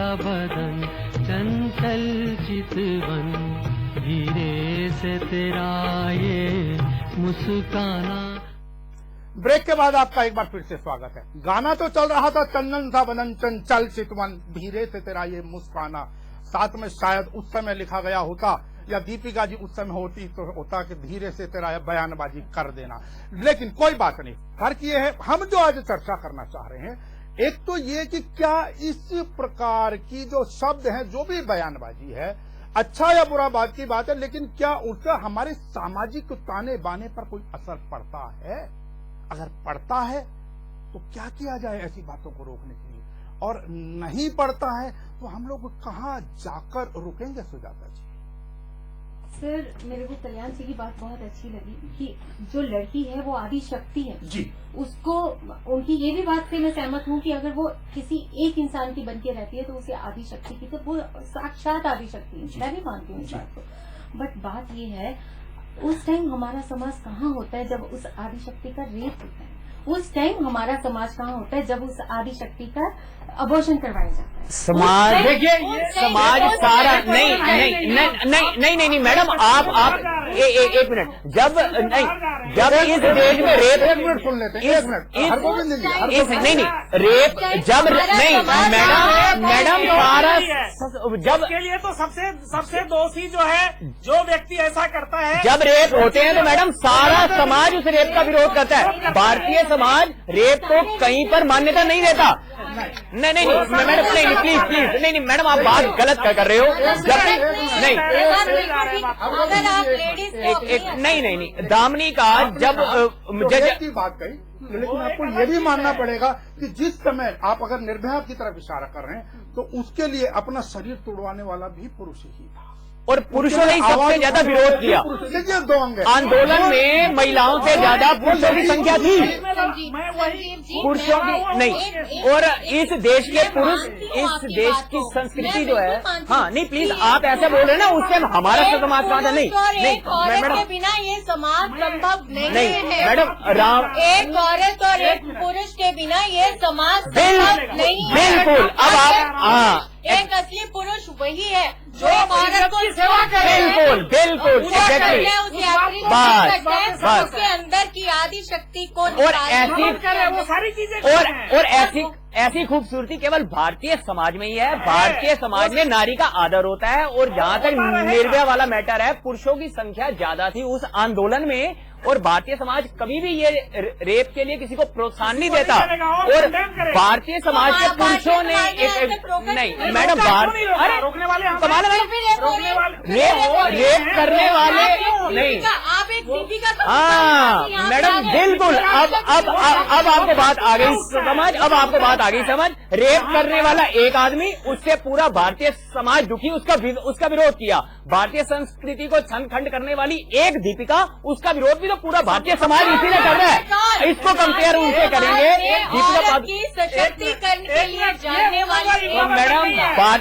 सा बदन चंचल चितवन, धीरे से तेरा ये मुस्काना। ब्रेक के बाद आपका एक बार फिर से स्वागत है। गाना तो चल रहा था चंदन सा बदन चंचल चितवन, धीरे से तेरा ये मुस्काना। साथ में शायद उस समय लिखा गया होता या दीपिका जी उस समय होती तो होता कि धीरे से तेरा बयानबाजी कर देना। लेकिन कोई बात नहीं, फर्क ये है हम जो आज चर्चा करना चाह रहे हैं, एक तो ये कि क्या इस प्रकार की जो शब्द हैं, जो भी बयानबाजी है, अच्छा या बुरा बात की बात है, लेकिन क्या उसका हमारे सामाजिक ताने बाने पर कोई असर पड़ता है? अगर पड़ता है तो क्या किया जाए ऐसी बातों को रोकने के लिए, और नहीं पड़ता है तो हम लोग कहां जाकर रुकेंगे? सुजाता जी सर, मेरे को कल्याण जी की बात बहुत अच्छी लगी कि जो लड़की है वो आदि शक्ति है जी। उसको, उनकी ये भी बात से मैं सहमत हूँ कि अगर वो किसी एक इंसान की बनके रहती है तो उसे आदि शक्ति की, तो वो साक्षात आदि शक्ति है। मैं भी मानती हूँ इस बात को। बट बात ये है, उस टाइम हमारा समाज कहाँ होता है जब उस आदि शक्ति का रेप होता है? उस टाइम हमारा समाज कहाँ होता है जब उस आदि शक्ति का अबॉर्शन करवाया जाता है? समाज, देखिए समाज सारा नहीं मैडम, आप एक मिनट, जब इस देश में रेप, एक मिनट सुन लेते हैं, एक मिनट, नहीं रेप, जब नहीं मैडम सारा, जब के लिए तो सबसे दोषी जो है, जो व्यक्ति ऐसा करता है, जब रेप होते हैं तो मैडम सारा समाज उस रेप का विरोध करता है। भारतीय समाज रेप को कहीं पर मान्यता नहीं देता। नहीं मैडम, नहीं प्लीज नहीं मैडम, आप बात गलत कर रहे हो। जब नहीं अगर आप लेडीज नहीं दामिनी का जब की बात कही, लेकिन आपको ये भी मानना पड़ेगा कि जिस समय आप अगर निर्भया की तरफ इशारा कर रहे हैं तो उसके लिए अपना शरीर तोड़वाने वाला भी पुरुष ही था, और पुरुषों ने सबसे ज्यादा विरोध किया। देखिए, दो अंग आंदोलन में महिलाओं से ज्यादा पुरुषों की संख्या थी, पुरुषों की नहीं। और इस देश के पुरुष, इस देश की संस्कृति जो है, हाँ नहीं प्लीज आप ऐसे बोल रहे हैं ना, उससे हमारा समाज कहाँ था? नहीं मैडम, के बिना ये समाज संभव नहीं है मैडम। राम, एक औरत और एक पुरुष के बिना ये समाज संभव नहीं है। बिल्कुल। अब आप एक असली पुरुष वही है जो औरत को सेवा करे। बिल्कुल बस उसके अंदर की आदि शक्ति को और ऐसी करे वो सारी चीजें और ऐसी खूबसूरती केवल भारतीय समाज में ही है। भारतीय समाज में नारी का आदर होता है। और जहाँ तक निर्भया वाला मैटर है, पुरुषों की संख्या ज्यादा थी उस आंदोलन में, और भारतीय समाज कभी भी ये रेप के लिए किसी को प्रोत्साहन नहीं देता। और भारतीय समाज के पुरुषों ने नहीं मैडम, अरे रोकने वाले रेप करने वाले नहीं। आप एक दीपिका, हाँ मैडम, बिल्कुल। अब आपको बात आ गई समझ, अब आपको बात आ गई समझ। रेप करने वाला एक आदमी, उससे पूरा भारतीय समाज दुखी, उसका विरोध किया। भारतीय संस्कृति को छन खंड करने वाली एक दीपिका, उसका विरोध भी तो पूरा भारतीय समाज इसीलिए कर रहा है। इसको कंपेयर उनसे करेंगे। दीपिका सशक्तिकरण के लिए जानने वाली मैडम,